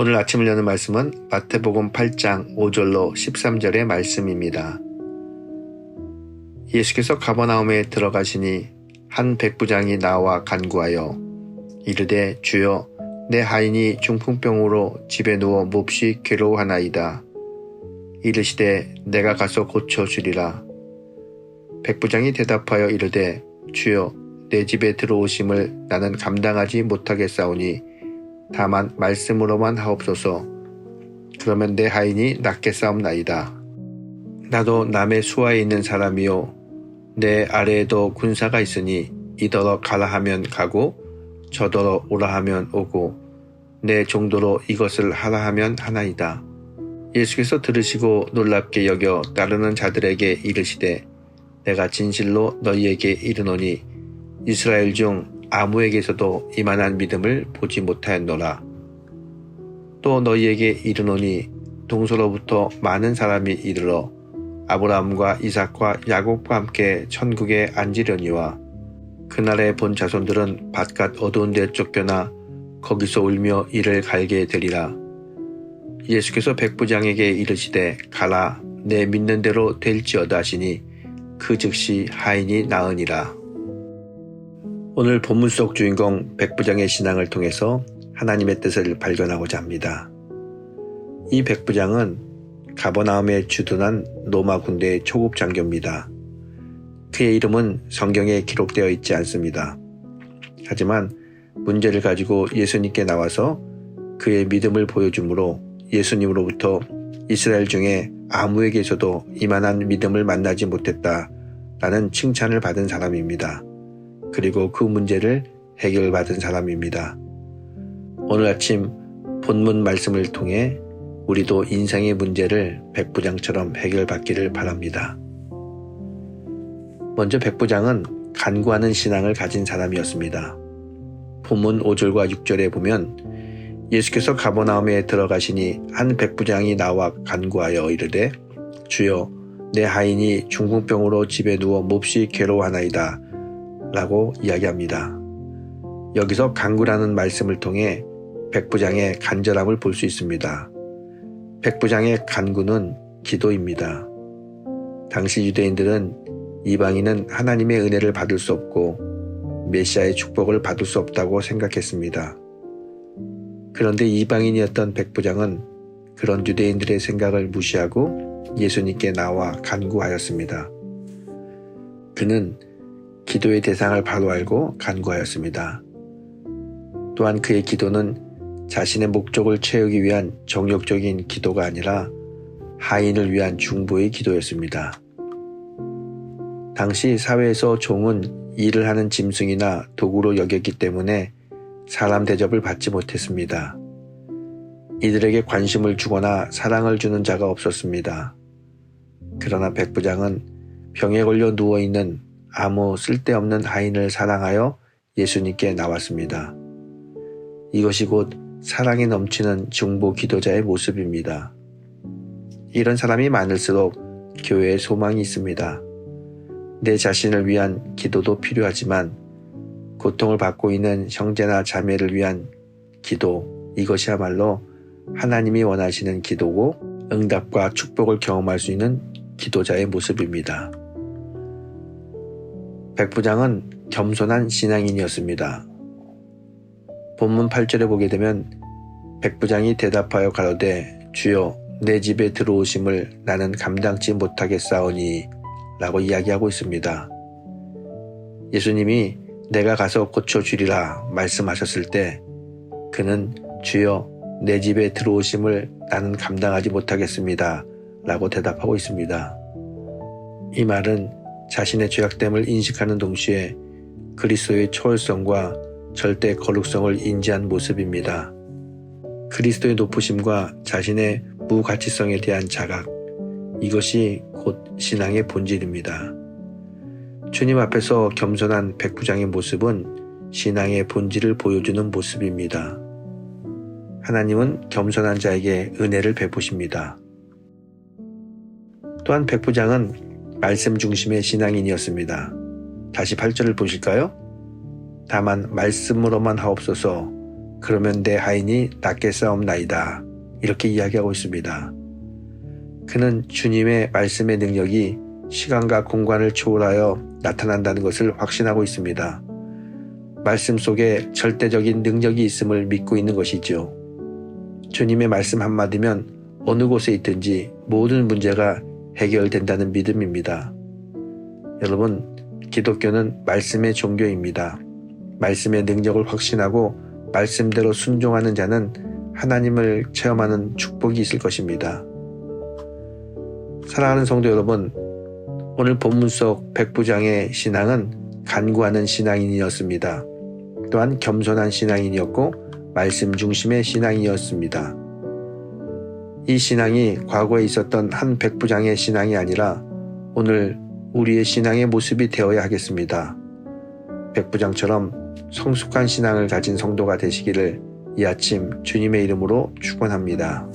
오늘 아침을 여는 말씀은 마태복음 8장 5절로 13절의 말씀입니다. 예수께서 가버나움에 들어가시니 한 백부장이 나와 간구하여 이르되 주여 내 하인이 중풍병으로 집에 누워 몹시 괴로워하나이다. 이르시되 내가 가서 고쳐주리라. 백부장이 대답하여 이르되 주여 내 집에 들어오심을 나는 감당하지 못하겠사오니 다만 말씀으로만 하옵소서. 그러면 내 하인이 낫게 싸움나이다. 나도 남의 수하에 있는 사람이요 내 아래에도 군사가 있으니 이더러 가라 하면 가고 저더러 오라 하면 오고 내 정도로 이것을 하라 하면 하나이다. 예수께서 들으시고 놀랍게 여겨 따르는 자들에게 이르시되 내가 진실로 너희에게 이르노니 이스라엘 중 아무에게서도 이만한 믿음을 보지 못하였노라. 또 너희에게 이르노니 동서로부터 많은 사람이 이르러 아브라함과 이삭과 야곱과 함께 천국에 앉으려니와 그날에 본 자손들은 바깥 어두운 데 쫓겨나 거기서 울며 이를 갈게 되리라. 예수께서 백부장에게 이르시되 가라 내 믿는 대로 될지어다 하시니 그 즉시 하인이 나으니라. 오늘 본문 속 주인공 백부장의 신앙을 통해서 하나님의 뜻을 발견하고자 합니다. 이 백부장은 가버나움에 주둔한 로마 군대의 초급 장교입니다. 그의 이름은 성경에 기록되어 있지 않습니다. 하지만 문제를 가지고 예수님께 나와서 그의 믿음을 보여주므로 예수님으로부터 이스라엘 중에 아무에게서도 이만한 믿음을 만나지 못했다라는 칭찬을 받은 사람입니다. 그리고 그 문제를 해결받은 사람입니다. 오늘 아침 본문 말씀을 통해 우리도 인생의 문제를 백부장처럼 해결받기를 바랍니다. 먼저 백부장은 간구하는 신앙을 가진 사람이었습니다. 본문 5절과 6절에 보면 예수께서 가버나움에 들어가시니 한 백부장이 나와 간구하여 이르되 주여 내 하인이 중풍병으로 집에 누워 몹시 괴로워하나이다 라고 이야기합니다. 여기서 간구라는 말씀을 통해 백부장의 간절함을 볼 수 있습니다. 백부장의 간구는 기도입니다. 당시 유대인들은 이방인은 하나님의 은혜를 받을 수 없고 메시아의 축복을 받을 수 없다고 생각했습니다. 그런데 이방인이었던 백부장은 그런 유대인들의 생각을 무시하고 예수님께 나와 간구하였습니다. 그는 기도의 대상을 바로 알고 간구하였습니다. 또한 그의 기도는 자신의 목적을 채우기 위한 정욕적인 기도가 아니라 하인을 위한 중보의 기도였습니다. 당시 사회에서 종은 일을 하는 짐승이나 도구로 여겼기 때문에 사람 대접을 받지 못했습니다. 이들에게 관심을 주거나 사랑을 주는 자가 없었습니다. 그러나 백부장은 병에 걸려 누워있는 아무 쓸데없는 하인을 사랑하여 예수님께 나왔습니다. 이것이 곧 사랑이 넘치는 중보 기도자의 모습입니다. 이런 사람이 많을수록 교회에 소망이 있습니다. 내 자신을 위한 기도도 필요하지만 고통을 받고 있는 형제나 자매를 위한 기도, 이것이야말로 하나님이 원하시는 기도고 응답과 축복을 경험할 수 있는 기도자의 모습입니다. 백부장은 겸손한 신앙인이었습니다. 본문 8절에 보게 되면 백부장이 대답하여 가로되 주여 내 집에 들어오심을 나는 감당치 못하겠사오니 라고 이야기하고 있습니다. 예수님이 내가 가서 고쳐주리라 말씀하셨을 때 그는 주여 내 집에 들어오심을 나는 감당하지 못하겠습니다 라고 대답하고 있습니다. 이 말은 자신의 죄악됨을 인식하는 동시에 그리스도의 초월성과 절대 거룩성을 인지한 모습입니다. 그리스도의 높으심과 자신의 무가치성에 대한 자각, 이것이 곧 신앙의 본질입니다. 주님 앞에서 겸손한 백부장의 모습은 신앙의 본질을 보여주는 모습입니다. 하나님은 겸손한 자에게 은혜를 베푸십니다. 또한 백부장은 말씀 중심의 신앙인이었습니다. 다시 8절을 보실까요? 다만 말씀으로만 하옵소서. 그러면 내 하인이 낫겠사옵나이다. 이렇게 이야기하고 있습니다. 그는 주님의 말씀의 능력이 시간과 공간을 초월하여 나타난다는 것을 확신하고 있습니다. 말씀 속에 절대적인 능력이 있음을 믿고 있는 것이죠. 주님의 말씀 한마디면 어느 곳에 있든지 모든 문제가 해결된다는 믿음입니다. 여러분, 기독교는 말씀의 종교입니다. 말씀의 능력을 확신하고 말씀대로 순종하는 자는 하나님을 체험하는 축복이 있을 것입니다. 사랑하는 성도 여러분, 오늘 본문 속 백부장의 신앙은 간구하는 신앙인이었습니다. 또한 겸손한 신앙인이었고 말씀 중심의 신앙이었습니다. 이 신앙이 과거에 있었던 한 백부장의 신앙이 아니라 오늘 우리의 신앙의 모습이 되어야 하겠습니다. 백부장처럼 성숙한 신앙을 가진 성도가 되시기를 이 아침 주님의 이름으로 축원합니다.